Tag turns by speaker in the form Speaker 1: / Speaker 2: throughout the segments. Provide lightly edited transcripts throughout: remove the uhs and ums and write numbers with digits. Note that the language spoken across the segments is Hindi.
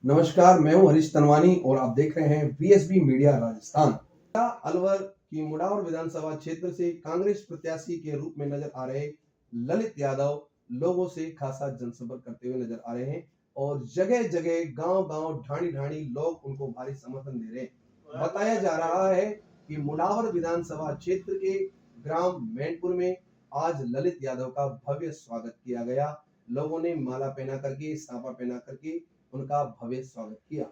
Speaker 1: नमस्कार, मैं हूं हरीश तनवानी और आप देख रहे हैं बीएसबी मीडिया राजस्थान। अलवर की मुडावर विधानसभा क्षेत्र से कांग्रेस प्रत्याशी के रूप में नजर आ रहे ललित यादव लोगों से खासा जनसंपर्क करते हुए नजर आ रहे हैं और जगह जगह गांव-गांव ढाणी-ढाणी लोग उनको भारी समर्थन दे रहे हैं। बताया जा रहा है कि मुडावर विधानसभा क्षेत्र के ग्राम मैनपुर में आज ललित यादव का भव्य स्वागत किया गया। लोगों ने माला पहना करके, साफा पहना करके उनका भव्य स्वागत किया।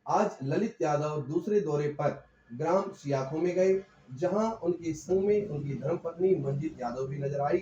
Speaker 1: आज ललित यादव दूसरे दौरे पर ग्राम सियाखों में गए, जहां उनके संग में उनकी धर्मपत्नी मंजीत यादव भी नजर आई।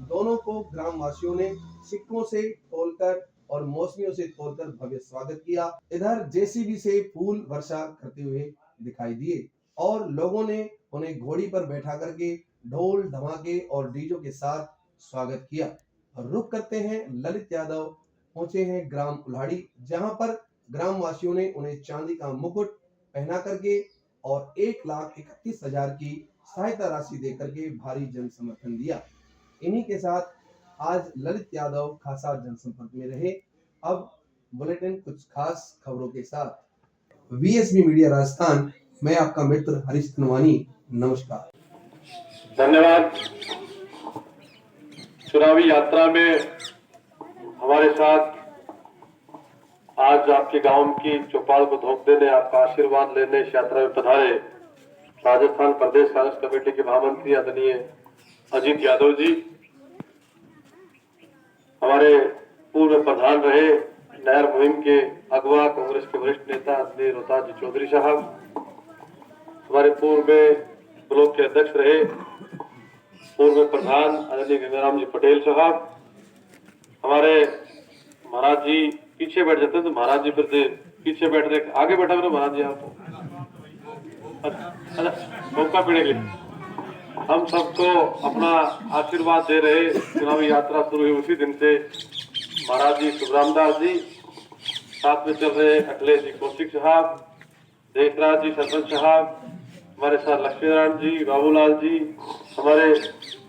Speaker 1: दोनों को ग्राम वासियों ने सिक्कों से तोलकर और मौसमियों से तोलकर भव्य स्वागत किया। इधर जेसीबी से फूल वर्षा करते हुए दिखाई दिए और लोगों ने उन्हें घोड़ी पर बैठा करके ढोल धमाके और डीजो के साथ स्वागत किया। रुक करते हैं ललित यादव पहुंचे हैं ग्राम उल्हाड़ी, जहां पर ग्राम वासियों ने उन्हें चांदी का मुकुट पहना करके और 1,31,000 की सहायता राशि देकर के भारी जन समर्थन दिया। इन्हीं के साथ आज ललित यादव खासा जनसंपर्क में रहे। अब बुलेटिन कुछ खास खबरों के साथ वीएसबी मीडिया राजस्थान, मैं आपका मित्र हरीश तनवानी। नमस्कार,
Speaker 2: धन्यवाद। चुनावी यात्रा में हमारे साथ आज आपके गांव की चौपाल को धोख देने, आपका आशीर्वाद लेने इस यात्रा में पधारे राजस्थान प्रदेश कांग्रेस कमेटी के महामंत्री आदरणीय अजीत यादव जी, हमारे पूर्व प्रधान रहे नहर मुहिम के अगवा कांग्रेस के वरिष्ठ नेता आदरणीय रोहतास जी चौधरी साहब, हमारे पूर्व में ब्लॉक के अध्यक्ष रहे पूर्व प्रधान आदरणीय गंगाराम जी पटेल साहब, हमारे महाराज जी पीछे बैठ जाते हैं तो महाराज जी फिर पीछे बैठ रहे, आगे बैठा करो महाराज जी आप। मौका पीने के लिए हम सबको अपना आशीर्वाद दे रहे, चुनावी यात्रा शुरू हुई उसी दिन से महाराज जी सुखरामदास जी, साथ में चल रहे अखिलेश जी कौशिक साहब, देशराज जी सरपंच साहब, हमारे साथ लक्ष्मीनारायण जी, बाबूलाल जी, हमारे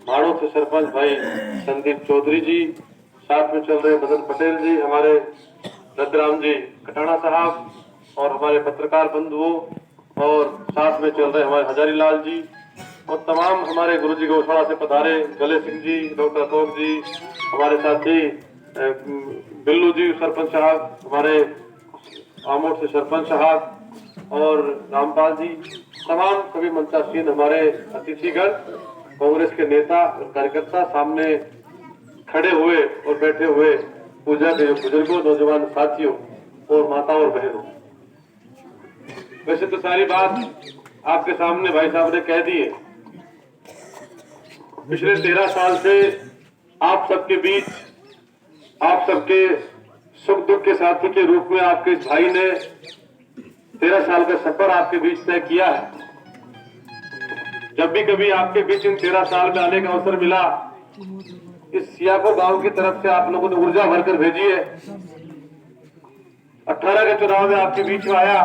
Speaker 2: भाड़ों से सरपंच भाई संदीप चौधरी जी, साथ में चल रहे मदन पटेल जी, हमारे रतराम जी कटाना साहब और हमारे पत्रकार बंधुओं, और साथ में चल रहे हमारे हजारी लाल जी और तमाम हमारे गुरु जी गौशाला से पधारे गले सिंह जी, डॉक्टर अशोक जी, हमारे साथी बिल्लू जी सरपंच साहब, हमारे आमोट से सरपंच साहब और रामपाल जी, तमाम सभी मंचासीन हमारे अतिथिगण, कांग्रेस के नेता और कार्यकर्ता, सामने खड़े हुए और बैठे हुए पूजा के जो बुजुर्गों, नौजवान साथियों और माताओं और बहनों, वैसे तो सारी बात आपके सामने भाई साहब ने कह दी है। पिछले 13 साल से आप सबके बीच, आप सबके सुख दुख के साथी के रूप में आपके इस भाई ने 13 साल का सफर आपके बीच तय किया है। जब भी कभी आपके बीच इन 13 साल में आने का अवसर मिला, इस सियाको गांव की तरफ से आप लोगों ने ऊर्जा भरकर भेजी है। 18 के चुनाव में आपके बीच में आया,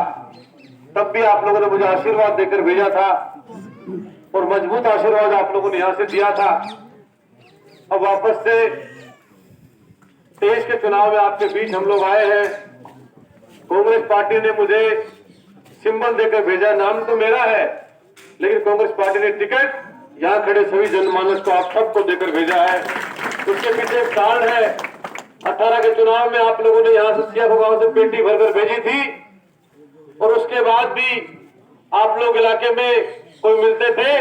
Speaker 2: तब भी आप लोगों ने मुझे आशीर्वाद देकर भेजा था और मजबूत आशीर्वाद आप लोगों ने यहां से दिया था। अब वापस से 23 के चुनाव में आपके बीच हम लोग आए हैं। कांग्रेस पार्टी ने मुझे सिंबल देकर भेजा, नाम तो मेरा है, लेकिन कांग्रेस पार्टी ने टिकट यहाँ खड़े सभी जनमानस को, आप सबको देकर भेजा है। उसके पीछे एक कारण है। 18 के चुनाव में आप लोगों ने यहाँ से सियाको गांव से पेटी भरकर भेजी थी और उसके बाद भी आप लोग इलाके में कोई मिलते थे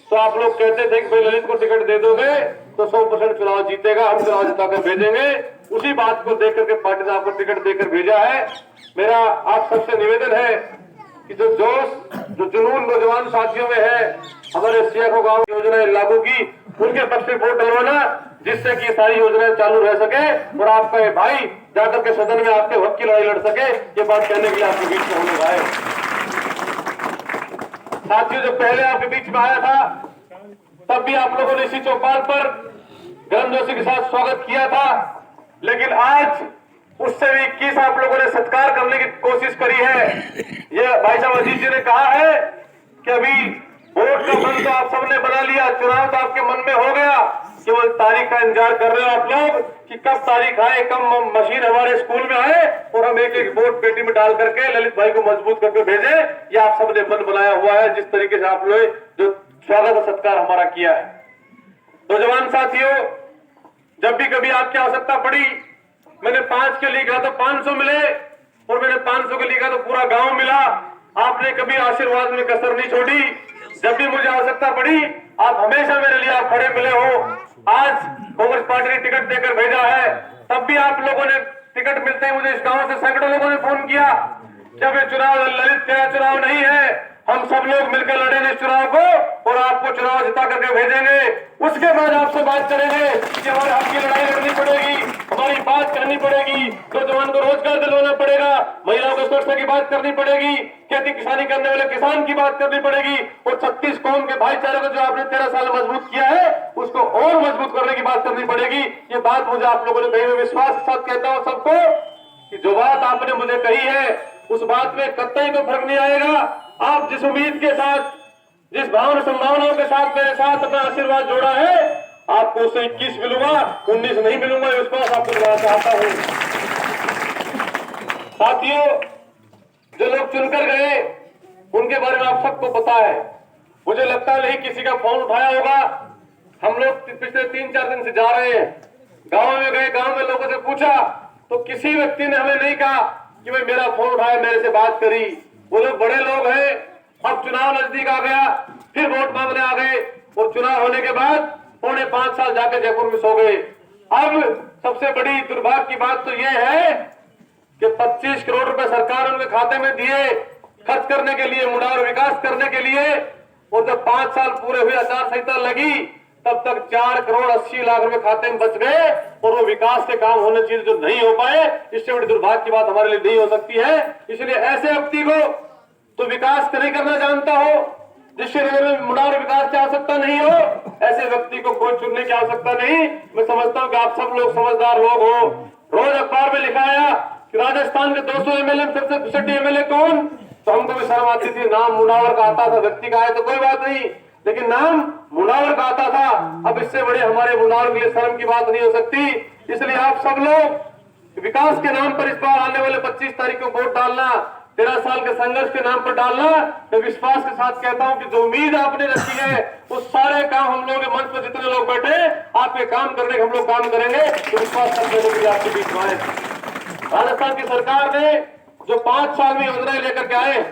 Speaker 2: तो आप लोग कहते थे कि भाई ललित को टिकट दे दोगे तो 100% चुनाव जीतेगा, हम चुनाव जिताकर भेजेंगे। उसी बात को देख करके पार्टी ने आपको टिकट देकर भेजा है। मेरा आप सबसे निवेदन है कि जो जोश, जो जुनून नौजवान साथियों में है, हमारे सियाको गांव योजनाएं लागू की, उनके पक्ष में वोट डलवाना, जिससे कि सारी योजनाएं चालू रह सके और आपका ये भाई जाकर के सदन में आपके हक की लड़ाई लड़ सके। ये बात कहने के लिए आपके बीच में होने आए। साथियों, जो पहले आपके बीच में आया था तब भी आप लोगों ने इसी चौपाल पर गर्मजोशी के साथ स्वागत किया था, लेकिन आज उससे भी 21 आप लोगों ने सत्कार करने की कोशिश करी है। ये भाई साहब अजीत जी ने कहा है कि अभी वोट का मन तो आप सबने बना लिया, चुनाव तो आपके मन में हो गया, केवल तारीख का इंतजार कर रहे हो आप लोग कि कब तारीख आए, कब मशीन हमारे स्कूल में आए और हम एक एक वोट पेटी में डाल करके ललित भाई को मजबूत करके भेजे। ये आप सबने मन बनाया हुआ है, जिस तरीके से आप लोग जो स्वागत और सत्कार हमारा किया है। तो जवान साथियों, जब भी कभी आपकी आवश्यकता पड़ी, मैंने 5 के लिए कहा तो 500 मिले और मैंने 500 के लिए कहा तो पूरा गांव मिला। आपने कभी आशीर्वाद में कसर नहीं छोड़ी। जब भी मुझे आवश्यकता पड़ी, आप हमेशा मेरे लिए आप खड़े मिले हो। आज कांग्रेस पार्टी ने टिकट देकर भेजा है, तब भी आप लोगों ने टिकट मिलते ही मुझे इस गांव से सैकड़ों लोगों ने फोन किया। जब ये चुनाव ललित का चुनाव नहीं है, हम सब लोग मिलकर लड़ेंगे इस चुनाव को और आपको चुनाव जिता करके भेजेंगे। उसके बाद आपसे बात करेंगे कि हमारे हक की लड़ाई लड़नी पड़ेगी, हमारी बात करनी पड़ेगी, नौजवान को रोजगार दिलवाना पड़ेगा, महिलाओं को सुरक्षा की बात करनी पड़ेगी, खेती किसानी करने वाले किसान की बात करनी पड़ेगी और 36 कौम के भाईचारे को जो आपने 13 साल मजबूत किया है उसको और मजबूत करने की बात करनी पड़ेगी। ये बात मुझे आप लोगों ने कही, मैं विश्वास के साथ कहता हूं सबको कि जो बात आपने मुझे कही है उस बात में कतई कोई फर्क नहीं आएगा। आप जिस उम्मीद के साथ, जिस भावना संभावनाओं के साथ मेरे साथ अपना आशीर्वाद जोड़ा है, आपको उससे 21 मिलूंगा, 19 नहीं मिलूंगा, ये विश्वास आपको दिलाना चाहता हूं। साथियों, जो लोग चुनकर गए उनके बारे में आप सबको पता है। मुझे लगता नहीं किसी का फोन उठाया होगा। हम लोग पिछले 3-4 दिन से जा रहे हैं, गांव में गए, गांव में लोगों से पूछा तो किसी व्यक्ति ने हमें नहीं कहा कि भाई मेरा फोन उठाया, मेरे से बात करी। वो लोग बड़े लोग हैं। अब चुनाव नजदीक आ गया, फिर वोट मांगने आ गए और चुनाव होने के बाद 5.25 साल जाकर जयपुर में सो गए। अब सबसे बड़ी दुर्भाग्य की बात तो यह है कि 25 करोड़ रुपए सरकार उनके खाते में दिए खर्च करने के लिए, मुड़ावर विकास करने के लिए, और जब 5 साल पूरे हुए, आचार संहिता लगी, तब तक 4 करोड़ 80 लाख रुपए खाते में बच गए और वो विकास के काम होने चाहिए जो नहीं हो पाए। इससे बड़ी दुर्भाग्य की बात हमारे लिए नहीं हो सकती है। इसलिए ऐसे व्यक्ति को तो विकास नहीं करना जानता हो, जिससे मुड़ावर विकास की आवश्यकता नहीं हो, ऐसे व्यक्ति को कोई चुनने की आवश्यकता नहीं। मैं समझता हूं कि आप सब लोग समझदार लोग हो। रोज अखबार में लिखा आया कि राजस्थान के 200 एमएलए सबसे पिछड़े एमएलए कौन, तो हमको भी शर्म आती थी। नाम मुड़ावर का आता था, व्यक्ति का आया तो कोई बात नहीं, लेकिन नाम मुड़ावर का आता था। अब इससे बड़े हमारे मुड़ावर के लिए शर्म की बात नहीं हो सकती। इसलिए आप सब लोग विकास के नाम पर इस बार आने वाले 25 तारीख को वोट डालना, 13 साल के संघर्ष के नाम पर डालना। मैं विश्वास के साथ कहता हूं कि जो उम्मीद आपने रखी है वो सारे काम हम लोग मंच पर जितने लोग बैठे आपके काम करने के हम लोग काम करेंगे। तो विश्वास करने के लिए आपके बीच में आए। राजस्थान की सरकार ने जो 5 साल में योजनाएं लेकर के आए,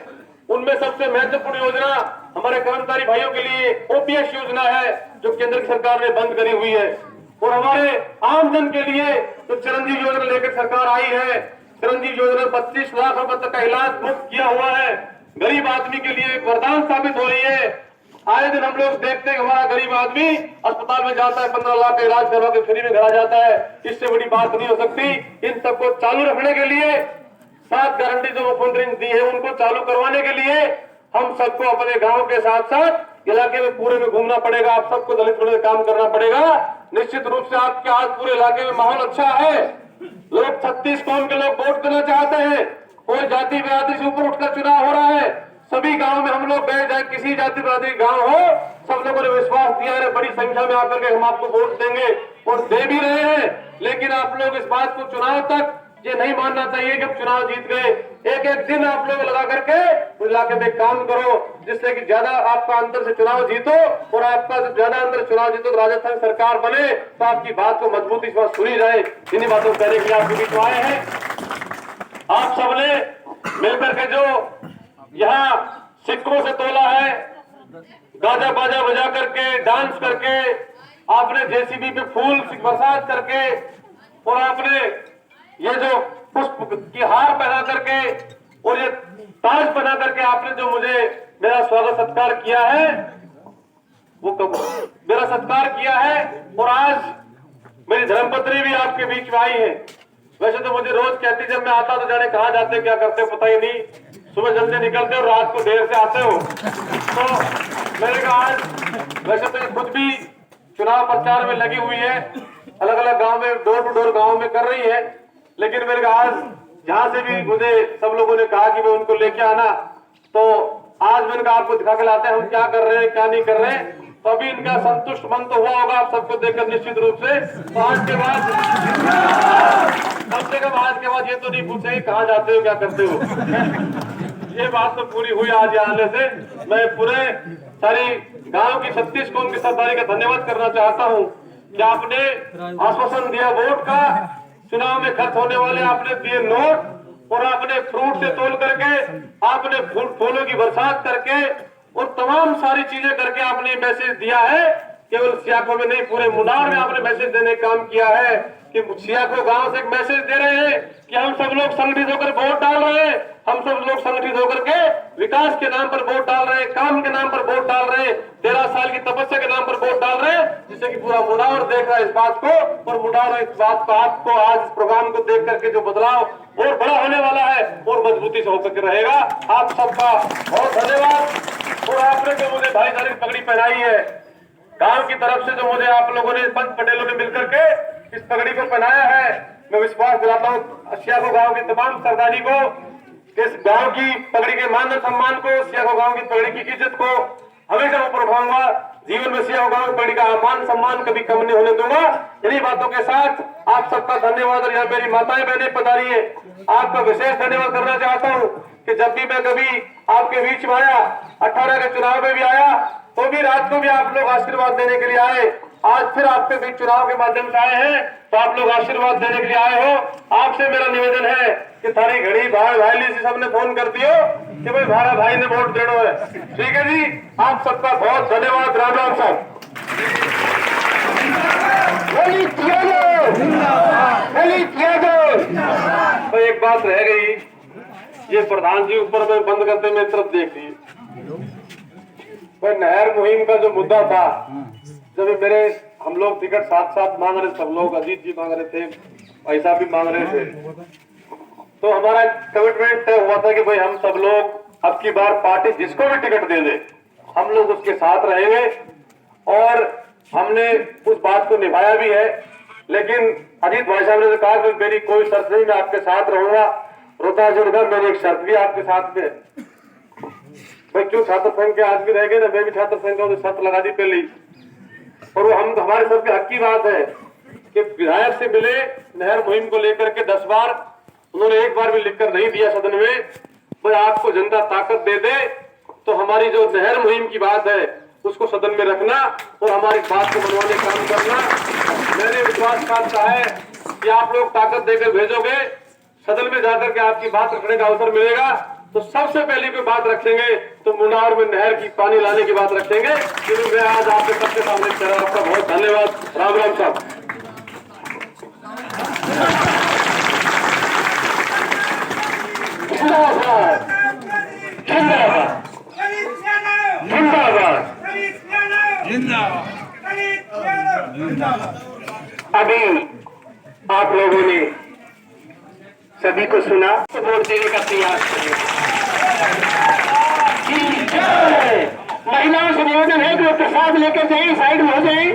Speaker 2: उनमें सबसे महत्वपूर्ण योजना हमारे कर्मचारी भाइयों के लिए ओपीएस योजना है, जो केंद्र की सरकार ने बंद करी हुई है। और हमारे आमजन के लिए जो चिरंजीव योजना लेकर सरकार आई है, चिरंजीव योजना 25 लाख रुपए तक का इलाज मुफ्त किया हुआ है। गरीब आदमी के लिए एक वरदान साबित हो रही है। आए दिन हम लोग देखते हैं हमारा गरीब आदमी अस्पताल में जाता है, 15 लाख का इलाज करवा के फ्री में घर आ जाता है। इससे बड़ी बात नहीं हो सकती। इन सबको चालू रखने के लिए 7 गारंटी जो मुख्यमंत्री ने दी है, उनको चालू करवाने के लिए हम सबको अपने गांव के साथ साथ इलाके में पूरे में घूमना पड़ेगा। आप सबको दलित में काम करना पड़ेगा। निश्चित रूप से आपके आज पूरे इलाके में माहौल अच्छा है। लोग 36 कौम के लोग वोट देना चाहते हैं। कोई जाति बिरादरी से ऊपर उठकर चुनाव हो रहा है। सभी गांव में हम लोग गए, चाहे किसी जाति बिरादरी गांव हो, सब लोगों ने विश्वास दिया है बड़ी संख्या में आकर के हम आपको वोट देंगे और दे भी रहे हैं। लेकिन आप लोग इस बात को चुनाव तक ये नहीं मानना चाहिए कि चुनाव जीत गए। एक एक दिन आप लोग लगा करके उस इलाके में काम करो, जिससे कि ज्यादा आपका अंतर से चुनाव जीतो और आपका ज्यादा अंतर चुनाव जीतो तो राजस्थान सरकार बने, तो आपकी बात को मजबूती से सुनी जाए। इन्हीं बातों को कहने के लिए आपके बीच में आए हैं। आप सबने मिलकर के जो यहाँ सिक्कों से तोला है, गाजा बाजा बजा करके, डांस करके, आपने जेसीबी पे फूल बरसात करके और आपने ये जो पुष्प की हार पहना करके और ये ताज पहना करके आपने जो मुझे मेरा स्वागत सत्कार किया है, वो कब मेरा सत्कार किया है। और आज मेरी धर्मपत्नी भी आपके बीच में आई है। वैसे तो मुझे रोज कहती जब मैं आता तो जाने कहाँ जाते क्या करते पता ही नहीं, सुबह जल्दी निकलते हो रात को देर से आते हो। तो मैंने कहा आज वैसे तो खुद भी चुनाव प्रचार में लगी हुई है, अलग अलग गांव में, डोर टू डोर गांव में कर रही है, लेकिन मेरे कहा आज जहां से भी मुझे सब लोगों ने कहा कि मैं उनको लेके आना, तो आज मैंने कहा आपको दिखा के लाते हैं हम क्या कर रहे हैं क्या नहीं कर रहे हैं। तो अभी इनका संतुष्ट मन तो हुआ होगा आप सबको देखकर निश्चित रूप से। तो आज के बाद कम से कम आज के बाद ये तो नहीं पूछेंगे कहाँ जाते हो क्या करते हो। ये बात तो पूरी हुई आज यहाँ आने से। मैं पूरे सारी गांव की 36 कौम की सरदारी का धन्यवाद करना चाहता हूँ कि आपने आश्वासन दिया वोट का, चुनाव में खर्च होने वाले आपने दिए नोट और आपने फ्रूट से तोल करके आपने फूलों की बरसात करके और तमाम सारी चीजें करके आपने मैसेज दिया है। केवल सियाको में नहीं पूरे मुनार में आपने मैसेज देने का काम किया है कि सियाको गांव से एक मैसेज दे रहे हैं कि हम सब लोग संगठित होकर वोट डाल रहे हैं, हम सब लोग संगठित होकर के विकास के नाम पर वोट डाल रहे हैं, काम के नाम पर वोट डाल रहे हैं, 13 साल की तपस्या के नाम पर वोट डाल रहे हैं, जिससे कि पूरा मुनावर देख रहा है इस बात को। और मुनावर इस बात को आपको आज इस प्रोग्राम को देख करके जो बदलाव और बड़ा होने वाला है और मजबूती से होकर के रहेगा। आप सबका बहुत धन्यवाद। और आपने जो मुझे भाईचारे की पगड़ी पहनाई है गांव की तरफ से, जो मुझे आप लोगों ने पंच पटेलों ने मिलकर के इस पगड़ी को पहनाया है, मैं विश्वास दिलाता हूँ सियाको गांव के तमाम सरदारी को, इस गांव की पगड़ी के मान और सम्मान को, सियाको गांव की पगड़ी की इज्जत को हमेशा ऊपर उठाऊंगा। जीवन में सियाको गांव की पगड़ी का मान सम्मान कभी कम नहीं होने दूंगा। इन्हीं बातों के साथ आप सबका धन्यवाद। और यहाँ मेरी माताएं बहनें पधारी है, आपका विशेष धन्यवाद करना चाहता हूँ कि जब भी मैं कभी आपके बीच में आया, 18 के चुनाव में भी आया, तो भी रात को भी आप लोग आशीर्वाद देने के लिए आए। आज फिर आपके बीच चुनाव के माध्यम से आए हैं तो आप लोग आशीर्वाद देने के लिए आए हो। आपसे मेरा निवेदन है कि थारी घड़ी भाई भाई से सबने फोन कर दियो कि भाई भारा भाई ने वोट देना है। ठीक है जी, आप सबका बहुत धन्यवाद। राम राम साहब। तो एक बात रह गई, ये प्रधान जी ऊपर में बंद करते मेरी तरफ देख ली। नहर मुहिम का जो मुद्दा था, जब मेरे हम लोग टिकट साथ साथ मांग रहे, सब लोग अजीत जी मांग रहे थे, ऐसा भी मांग रहे थे, तो हमारा कमिटमेंट तय हुआ था कि भाई हम सब लोग अब की बार पार्टी जिसको भी टिकट दे दे हम लोग उसके साथ रहेंगे। और हमने उस बात को निभाया भी है। लेकिन अजीत भाई साहब ने कहा कि मेरी कोई शर्त नहीं, मैं आपके साथ रहूंगा। रोता जुड़कर मेरी एक शर्त भी आपके साथ में। भाई क्यों छात्र संघ के आदमी रह गए ना, मैं भी छात्र संघ का शर्त लगा दी पहले। और वो हम हमारे सबके हक की बात है कि विधायक से मिले नहर मुहिम को लेकर के 10 बार, उन्होंने एक बार भी लिखकर नहीं दिया सदन में। भाई आपको जनता ताकत दे दे तो हमारी जो नहर मुहिम की बात है उसको सदन में रखना और हमारी बात को मनवाने का काम करना। मैंने विश्वास करता है कि आप लोग ताकत देकर भेजोगे, सदन में जाकर के आपकी बात रखने का अवसर मिलेगा। तो सबसे पहले कोई बात रखेंगे तो मुनावर में नहर की पानी लाने की बात रखेंगे। मैं आज आपके सबके सामने कह रहा हूं। आपका बहुत धन्यवाद। राम राम साहब। जिंदाबाद जिंदाबाद जिंदाबाद। अभी आप लोगों ने सभी को सुना तो वोट देने का प्रयास करें। महिलाओं से निवेदन है कि वो प्रसाद लेकर जाए, साइड में हो जाए।